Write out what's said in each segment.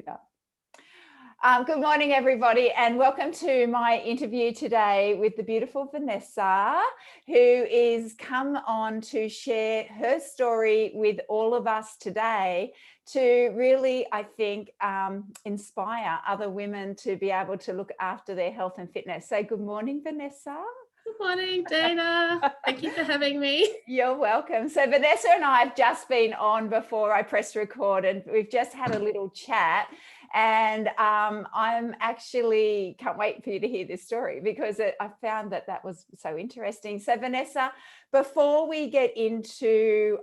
Yeah. Good morning, everybody, and welcome to my interview today with the beautiful Vanessa, who is come on to share her story with all of us today to really, I think, inspire other women to be able to look after their health and fitness. So good morning, Vanessa. Good morning, Dana. Thank you for having me. You're welcome. So Vanessa and I have just been on before I pressed record, and we've just had a little chat. And I'm actually can't wait for you to hear this story because I found that was so interesting. So Vanessa, before we get into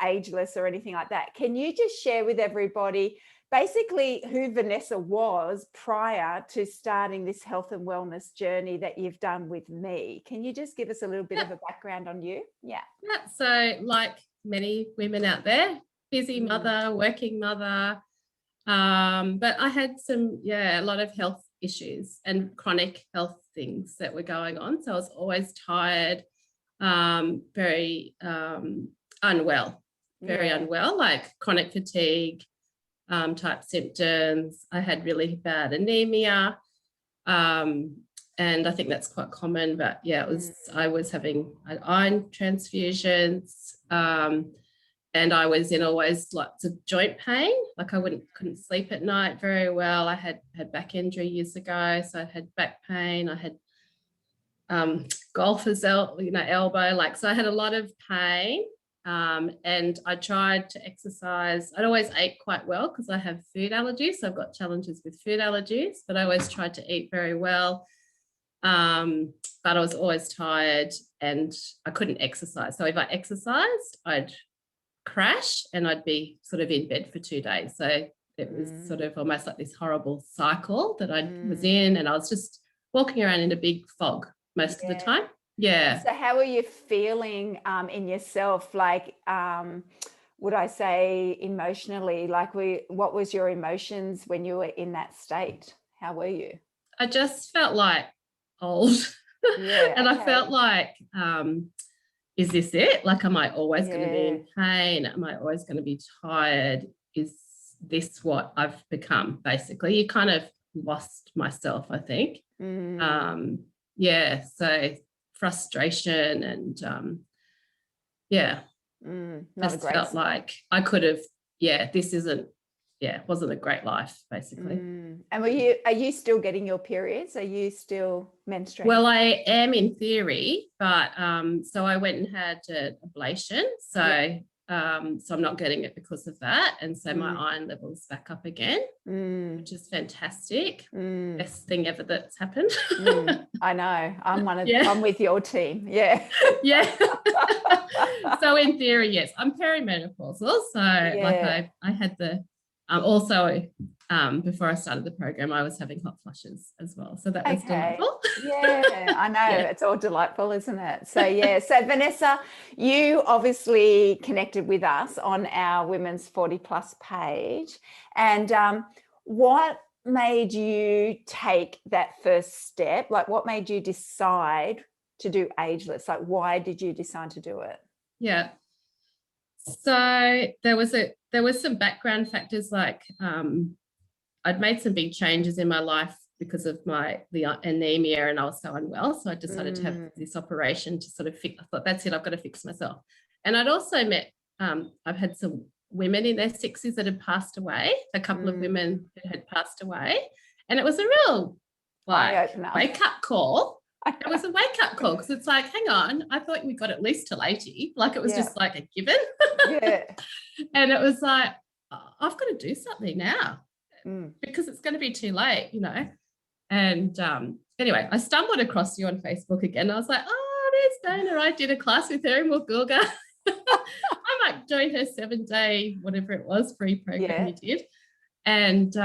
ageless or anything like that, can you just share with everybody basically who Vanessa was prior to starting this health and wellness journey that you've done with me? Can you just give us a little bit of a background on you? Yeah. So like many women out there, busy mother, working mother, but I had a lot of health issues and chronic health things that were going on. So I was always tired, very unwell, like chronic fatigue type symptoms. I had really bad anemia, and I think that's quite common. But yeah, I was having iron transfusions. And I was in always lots of joint pain. Like I couldn't sleep at night very well. I had back injury years ago, so I had back pain. I had golfer's elbow. So I had a lot of pain. And I tried to exercise. I'd always ate quite well because I have food allergies. So I've got challenges with food allergies, but I always tried to eat very well. But I was always tired and I couldn't exercise. So if I exercised, I'd crash and I'd be sort of in bed for 2 days. So it was sort of almost like this horrible cycle that I was in, and I was just walking around in a big fog most of the time. Yeah. So how were you feeling in yourself? Like, would I say emotionally, like what was your emotions when you were in that state? How were you? I just felt like old. Yeah. And I felt like, is this it? Like, am I always going to be in pain? Am I always going to be tired? Is this what I've become? Basically, you kind of lost myself, I think. So frustration and just felt like I could have, wasn't a great life, basically. And are you still getting your periods? Are you still menstruating? Well, I am in theory, but so I went and had an ablation. So so I'm not getting it because of that. And so my iron level's back up again, which is fantastic. Best thing ever that's happened. I know. I'm with your team. Yeah. Yeah. So in theory, yes, I'm perimenopausal. So like I had the also before I started the program, I was having hot flushes as well. So that was delightful. Yeah, I know. It's all delightful, isn't it? So so Vanessa, you obviously connected with us on our Women's 40 Plus page. And what made you take that first step? Like what made you decide to do ageless? Like why did you decide to do it? Yeah. So there was some background factors, like I'd made some big changes in my life because of the anemia, and I was so unwell. So I decided to have this operation to sort of fix. I thought, that's it, I've got to fix myself. And I'd also met, I've had some women in their 60s that had passed away, a couple of women who had passed away. And it was a real wake-up call. It was a wake-up call because it's like, hang on, I thought we got at least till 80. Like it was just like a given. And it was like, I've got to do something now because it's going to be too late, And anyway, I stumbled across you on Facebook again. I was like, oh, there's Dana. I did a class with her in Woolgoolga. I might join her 7-day, whatever it was, free program you did. And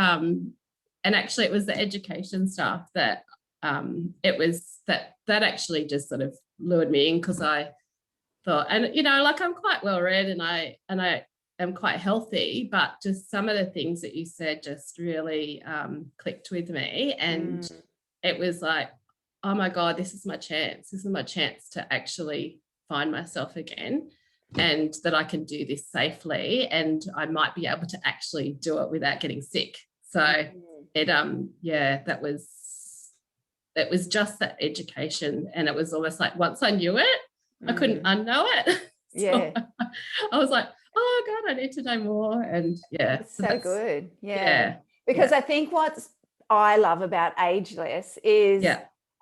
actually it was the education staff that it was that actually just sort of lured me in, because I thought, and like I'm quite well read and I am quite healthy, but just some of the things that you said just really clicked with me, and it was like, oh my God, this is my chance. This is my chance to actually find myself again, and that I can do this safely, and I might be able to actually do it without getting sick. So it it was just that education, and it was almost like once I knew it, I couldn't unknow it. So I was like, oh God, I need to know more. And that's so good. Yeah. Because I think what I love about Ageless is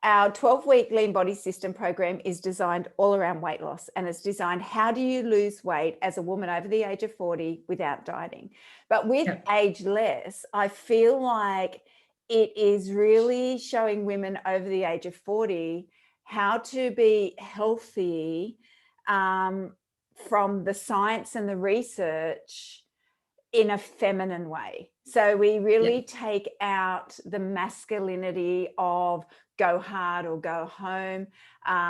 our 12-week Lean Body System program is designed all around weight loss, and it's designed, how do you lose weight as a woman over the age of 40 without dieting? But with Ageless, I feel like it is really showing women over the age of 40 how to be healthy from the science and the research in a feminine way. So we really take out the masculinity of go hard or go home.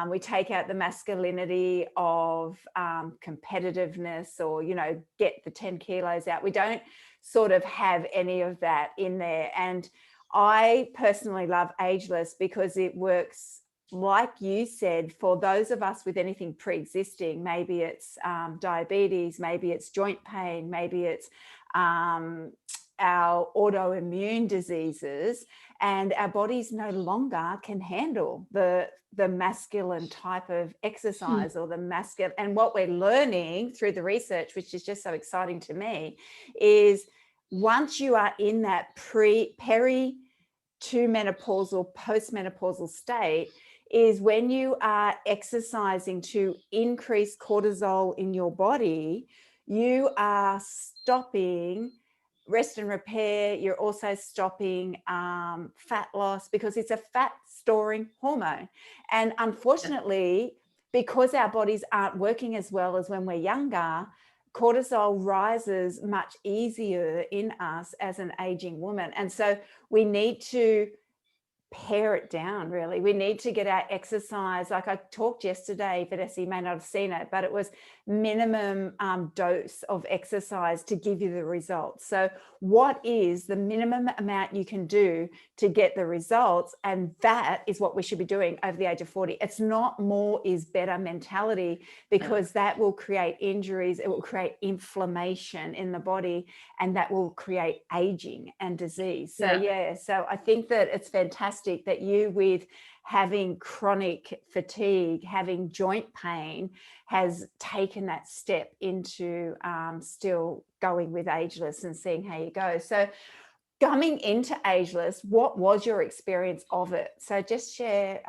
We take out the masculinity of competitiveness or, you know, get the 10 kilos out. We don't sort of have any of that in there. And I personally love Ageless because it works, like you said, for those of us with anything pre-existing. Maybe it's diabetes, maybe it's joint pain, maybe it's our autoimmune diseases, and our bodies no longer can handle the masculine type of exercise or the masculine. And what we're learning through the research, which is just so exciting to me, is once you are in that peri to menopausal, postmenopausal state, is when you are exercising to increase cortisol in your body, you are stopping rest and repair. You're also stopping fat loss, because it's a fat storing hormone. And unfortunately, because our bodies aren't working as well as when we're younger, cortisol rises much easier in us as an aging woman. And so we need to pare it down, really. We need to get our exercise. Like I talked yesterday, Vanessa, you may not have seen it, but it was minimum dose of exercise to give you the results. So what is the minimum amount you can do to get the results? And that is what we should be doing over the age of 40. It's not more is better mentality, because that will create injuries. It will create inflammation in the body, and that will create aging and disease. So so I think that it's fantastic that you, with having chronic fatigue, having joint pain, has taken that step into still going with Ageless and seeing how you go. So coming into Ageless, what was your experience of it? So just share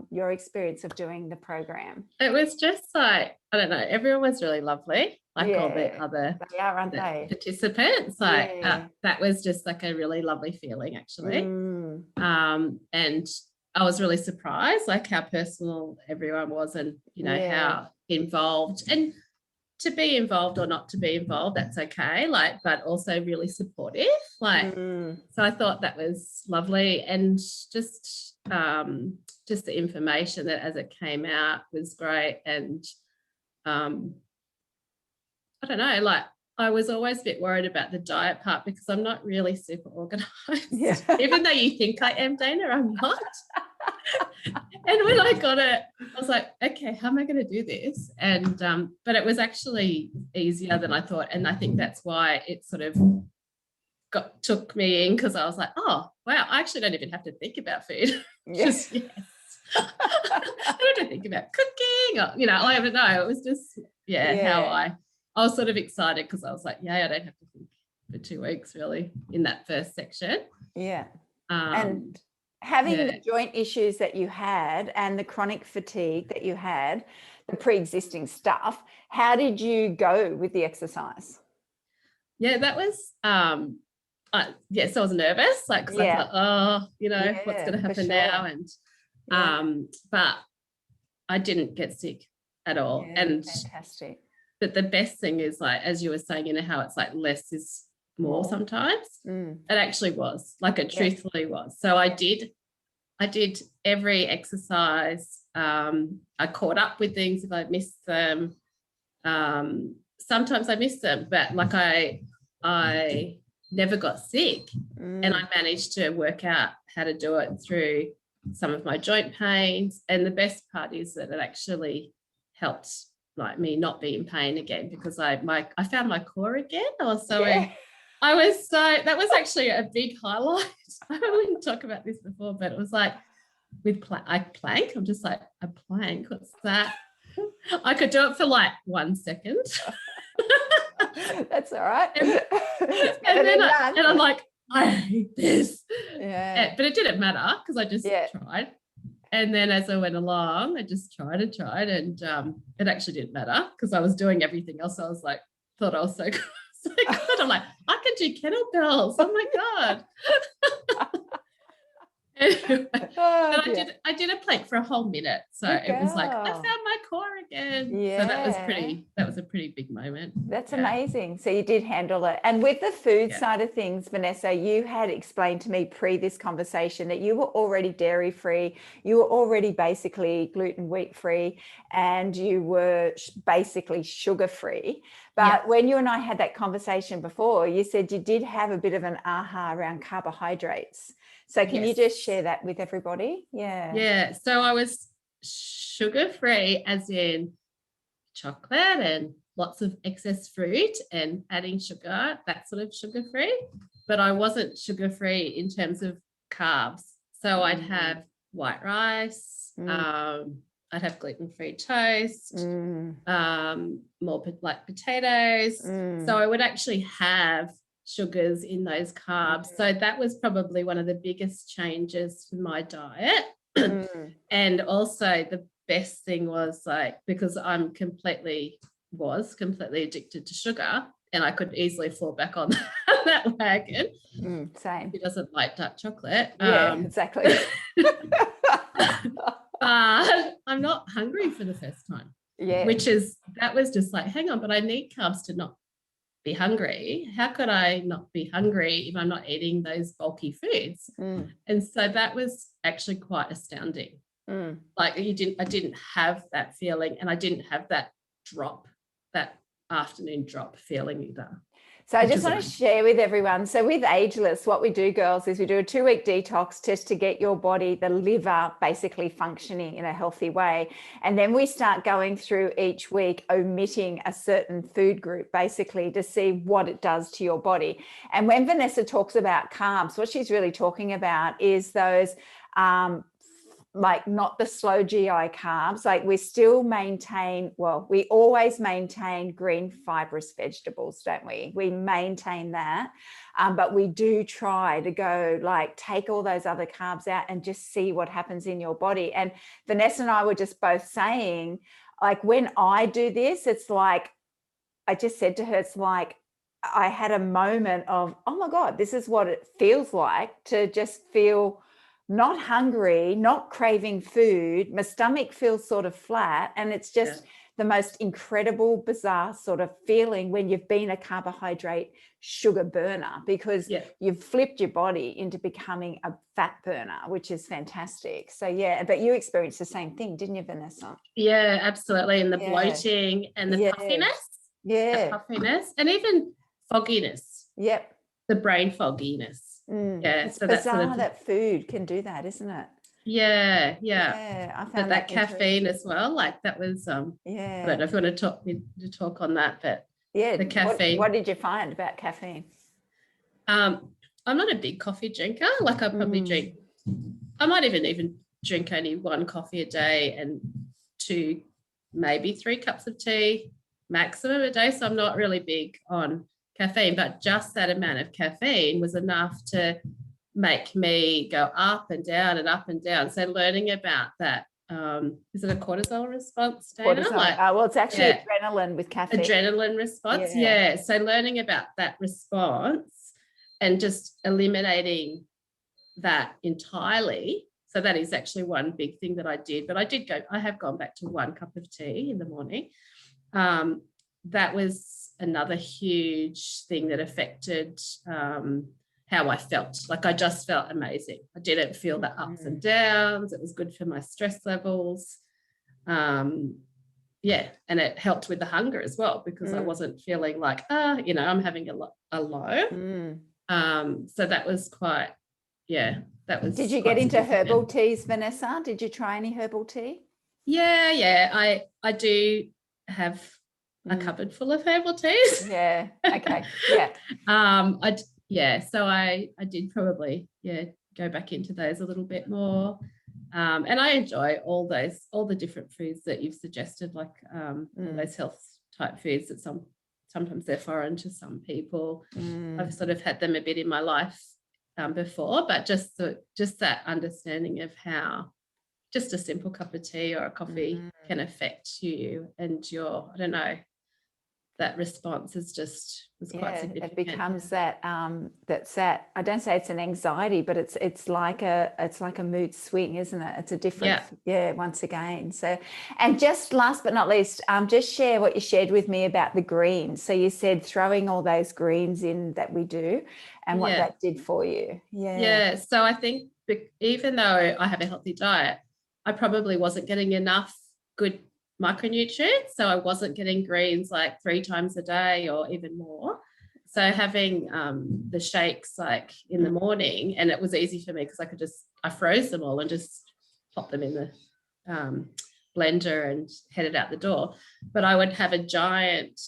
your experience of doing the program. It was just like, I don't know, everyone was really lovely, like all the other they are, aren't they? Participants. Like that was just like a really lovely feeling, actually. And I was really surprised, like how personal everyone was, and you know how involved, and to be involved or not to be involved, that's okay, like, but also really supportive, like so I thought that was lovely. And just the information that as it came out was great. And I don't know, like I was always a bit worried about the diet part, because I'm not really super organized. Even though you think I am, Dana, I'm not. And when I got it, I was like, okay, how am I going to do this? And but it was actually easier than I thought. And I think that's why it sort of took me in, because I was like, oh wow, I actually don't even have to think about food. Just I don't have to think about cooking, or, you know, I don't know. It was just how I was sort of excited, because I was like, I don't have to think for 2 weeks really in that first section. And having the joint issues that you had and the chronic fatigue that you had, the pre-existing stuff, how did you go with the exercise? That was so I was nervous, like, because I thought, oh, you know, what's going to happen now? And but I didn't get sick at all. And fantastic. But the best thing is, like, as you were saying, you know, how it's like less is more sometimes. It actually was, like, it truthfully was. So I did every exercise. I caught up with things if I missed them. Sometimes I missed them, but like I never got sick, and I managed to work out how to do it through some of my joint pains. And the best part is that it actually helped, like, me not be in pain again, because I found my core again. I was so that was actually a big highlight. I didn't talk about this before, but it was like with plank. I'm just like, a plank, what's that? I could do it for like 1 second. That's all right. And I'm like, I hate this. Yeah. But it didn't matter because I just tried. And then as I went along, I just tried and tried, and it actually didn't matter because I was doing everything else. I was like, thought I was so good. So good. I'm like, I can do kettlebells. Oh my God. Anyway, I did a plank for a whole minute. So it was like, I found my core again. Yeah. So that was a pretty big moment. That's amazing. So you did handle it. And with the food side of things, Vanessa, you had explained to me pre this conversation that you were already dairy free, you were already basically gluten wheat free, and you were basically sugar free. But when you and I had that conversation before, you said you did have a bit of an aha around carbohydrates. So can you just share that with everybody? Yeah. Yeah. So I was sugar-free, as in chocolate and lots of excess fruit and adding sugar, that sort of sugar-free. But I wasn't sugar-free in terms of carbs. So I'd have white rice, I'd have gluten-free toast, more like potatoes. So I would actually have sugars in those carbs. So that was probably one of the biggest changes to my diet. And also the best thing was like, because I'm completely addicted to sugar, and I could easily fall back on that wagon. Same. Who doesn't like dark chocolate? Yeah, exactly. But I'm not hungry for the first time. Yeah. That was just like, hang on, but I need carbs to not be hungry. How could I not be hungry if I'm not eating those bulky foods? And so that was actually quite astounding. Like I didn't have that feeling, and I didn't have that afternoon drop feeling either. So I just want to share with everyone. So with Ageless, what we do, girls, is we do a 2-week detox just to get your body, the liver, basically functioning in a healthy way. And then we start going through each week, omitting a certain food group, basically to see what it does to your body. And when Vanessa talks about carbs, what she's really talking about is those like not the slow GI carbs. Like we always maintain green fibrous vegetables, don't we? We maintain that, but we do try to go like take all those other carbs out and just see what happens in your body. And Vanessa and I were just both saying, like when I do this, it's like, I just said to her, it's like I had a moment of, oh my God, this is what it feels like to just feel not hungry, not craving food. My stomach feels sort of flat. And it's just the most incredible, bizarre sort of feeling when you've been a carbohydrate sugar burner, because you've flipped your body into becoming a fat burner, which is fantastic. So but you experienced the same thing, didn't you, Vanessa? Yeah, absolutely. And the bloating and the puffiness. Yeah. The puffiness and even fogginess. Yep. The brain fogginess. It's bizarre that food can do that, isn't it? Yeah. I found that caffeine as well. Like that was I don't know if you want to talk on that, but the caffeine. What did you find about caffeine? I'm not a big coffee drinker. Like I probably I might even drink only 1 coffee a day and 2, maybe 3 cups of tea maximum a day. So I'm not really big on caffeine, but just that amount of caffeine was enough to make me go up and down and up and down. So learning about that, is it a cortisol response, Dana? Well, it's actually adrenaline with caffeine. Adrenaline response, So learning about that response and just eliminating that entirely. So that is actually one big thing that I did. But I have gone back to 1 cup of tea in the morning. That was another huge thing that affected how I felt. Like I just felt amazing. I didn't feel the ups and downs. It was good for my stress levels. And it helped with the hunger as well, because I wasn't feeling like, I'm having a low. So that was quite, that was. Did you get into herbal teas, Vanessa? Did you try any herbal tea? Yeah. I do have a cupboard full of herbal teas. Yeah. Okay. Yeah. So I did probably go back into those a little bit more. And I enjoy all the different foods that you've suggested, like all those health type foods that sometimes they're foreign to some people. I've sort of had them a bit in my life before, but just that understanding of how just a simple cup of tea or a coffee can affect you and your, I don't know, that response was quite significant. It becomes that that's that, I don't say it's an anxiety, but it's like a mood swing, isn't it? It's a different once again. So, and just last but not least, just share what you shared with me about the greens. So you said throwing all those greens in that we do and what that did for you. So I think even though I have a healthy diet, I probably wasn't getting enough good micronutrients, so I wasn't getting greens like 3 times a day or even more. So having the shakes like in the morning, and it was easy for me because I froze them all and just pop them in the blender and headed out the door. But I would have a giant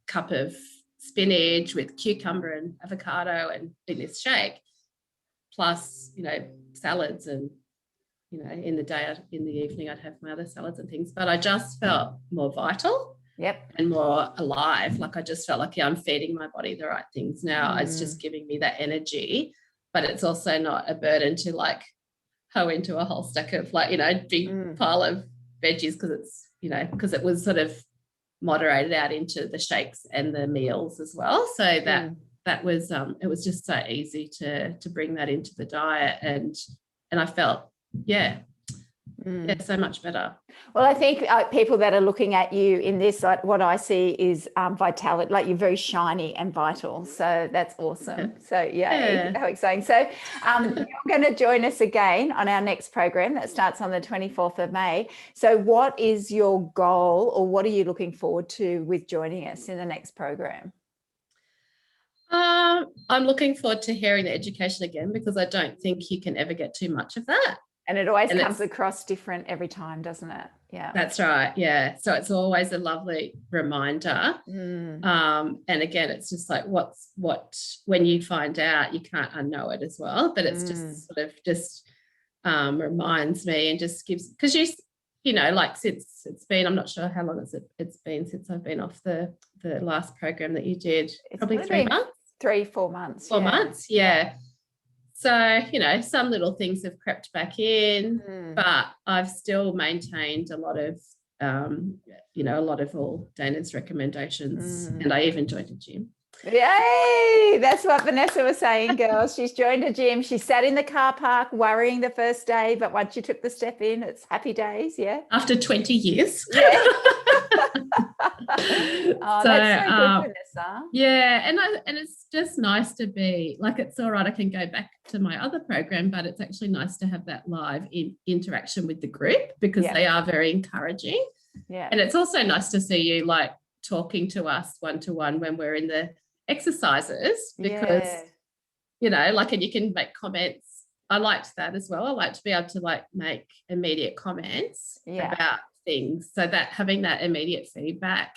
cup of spinach with cucumber and avocado and in this shake, plus salads, and in the day, in the evening, I'd have my other salads and things. But I just felt more vital and more alive. Like I just felt like, I'm feeding my body the right things now. It's just giving me that energy, but it's also not a burden to like hoe into a whole stack of big pile of veggies, because it was sort of moderated out into the shakes and the meals as well. So that was it was just so easy to bring that into the diet, and I felt so much better. Well, I think people that are looking at you in this, like what I see is vitality, like you're very shiny and vital. So that's awesome. So how exciting. So you're going to join us again on our next program that starts on the 24th of May. So what is your goal, or what are you looking forward to with joining us in the next program? I'm looking forward to hearing the education again, because I don't think you can ever get too much of that. And it always comes across different every time, doesn't it? Yeah. That's right. Yeah. So it's always a lovely reminder. And again, it's just like when you find out, you can't unknow it as well. But it's just sort of reminds me, and just gives, because like since it's been, I'm not sure how long it's been since I've been off the last program that you did. It's probably 3 months. 4 months. 4 months. Yeah. So, some little things have crept back in, but I've still maintained a lot of, all Dana's recommendations, and I even joined a gym. Yay! That's what Vanessa was saying, girls. She's joined a gym. She sat in the car park worrying the first day, but once you took the step in, it's happy days. Yeah. After 20 years. Yeah. That's so good, Vanessa. Yeah, and it's just nice to be like, it's all right, I can go back to my other program, but it's actually nice to have that live interaction with the group, because they are very encouraging. Yeah. And it's also nice to see you like talking to us one-to-one when we're in the exercises, because and you can make comments. I liked that as well. I like to be able to like make immediate comments about things, so that having that immediate feedback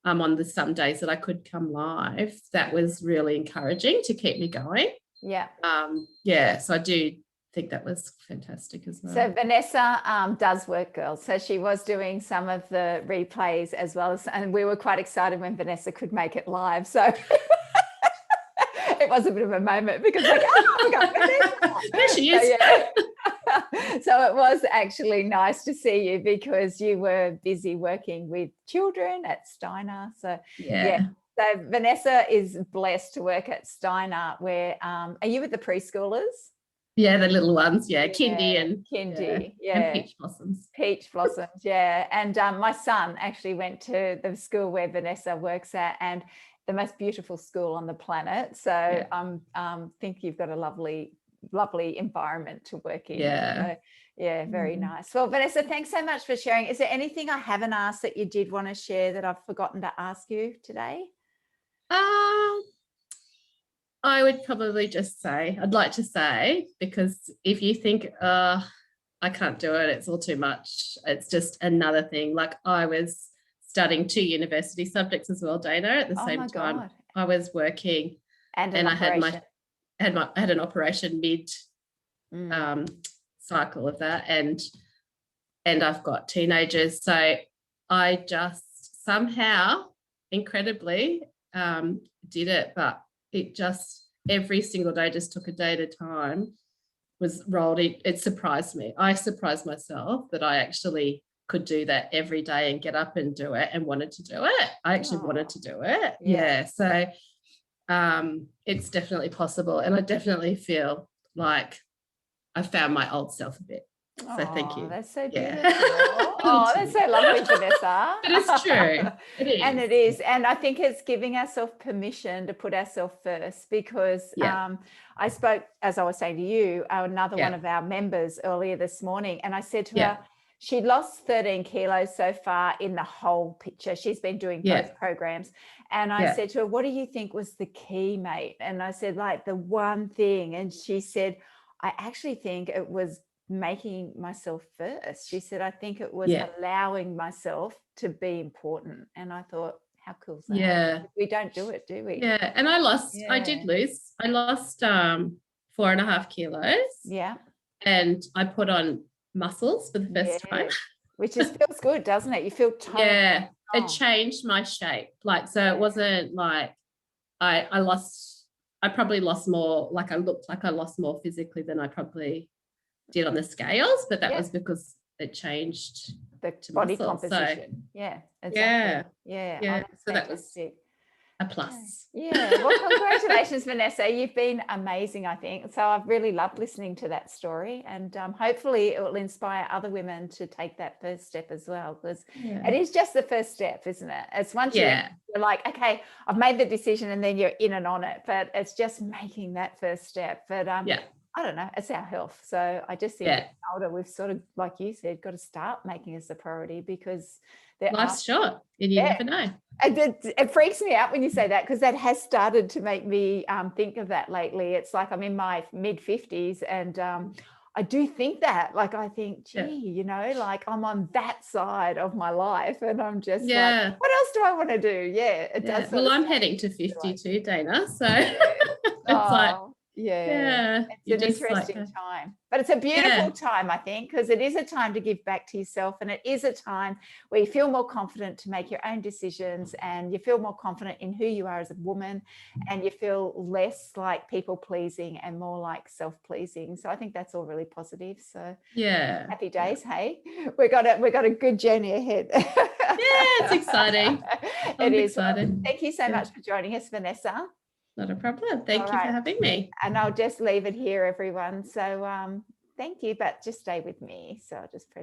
on some days that I could come live, that was really encouraging to keep me going. So I do think that was fantastic as well. So Vanessa does work, girls. So she was doing some of the replays as well as, and we were quite excited when Vanessa could make it live. So it was a bit of a moment, because like, we got Vanessa. There she is. So it was actually nice to see you, because you were busy working with children at Steiner. So So Vanessa is blessed to work at Steiner, where are you with the preschoolers? Yeah, the little ones, Kindy and Peach Blossoms. Peach Blossoms, And my son actually went to the school where Vanessa works at, and the most beautiful school on the planet. So I think you've got a lovely environment to work in. So, very nice. Well, Vanessa, thanks so much for sharing. Is there anything I haven't asked that you did want to share that I've forgotten to ask you today? I would probably just say, I'd like to say, because if you think, I I can't do it. It's all too much. It's just another thing. Like I was studying 2 university subjects as well, Dana, at the same time. God. I was working And I had an operation mid cycle of that, and I've got teenagers. So I just somehow incredibly did it, but it just every single day just took a day at a time, was rolled. It surprised me. I surprised myself that I actually could do that every day and get up and do it and wanted to do it. I actually wanted to do it. Yeah. So it's definitely possible. And I definitely feel like I found my old self a bit. So thank you. That's so beautiful. Yeah. That's so lovely, Vanessa. But it's true. It is. And it is. And I think it's giving ourselves permission to put ourselves first, because I spoke, as I was saying to you, another one of our members earlier this morning, and I said to her, she'd lost 13 kilos so far in the whole picture. She's been doing both programs. And I said to her, what do you think was the key, mate? And I said, like, the one thing. And she said, I actually think it was making myself first. She said, I think it was allowing myself to be important. And I thought, how cool is that? Yeah. We don't do it, do we? Yeah. And I lost 4.5 kilos. Yeah. And I put on muscles for the first time. Which feels good, doesn't it? You feel toned. Yeah. It changed my shape. Like, so it wasn't like I probably lost more, like I looked like I lost more physically than I probably did on the scales, but that was because it changed the body composition. So, exactly. Yeah. So that was a plus. Yeah. Well, congratulations, Vanessa. You've been amazing, I think. So I've really loved listening to that story, and hopefully it will inspire other women to take that first step as well, because it is just the first step, isn't it? It's once you're like, okay, I've made the decision, and then you're in and on it, but it's just making that first step. But I don't know, it's our health. So I just think older, we've sort of, like you said, got to start making us a priority, because life's short and you never know. And it freaks me out when you say that, because that has started to make me think of that lately. It's like I'm in my mid 50s, and I do think that, like, I think, gee, you know, like I'm on that side of my life, and I'm just like, what else do I want to do? It does. Well, I'm heading to 52, Dana. So it's like, it's an interesting time, but it's a beautiful time, I think, because it is a time to give back to yourself, and it is a time where you feel more confident to make your own decisions, and you feel more confident in who you are as a woman, and you feel less like people pleasing and more like self-pleasing. So I think that's all really positive. So happy days. Hey, we got a good journey ahead. It's exciting. I'm excited. Thank you so much for joining us, Vanessa. Not a problem. Thank you for having me. And I'll just leave it here, everyone. So thank you, but just stay with me. So I'll just press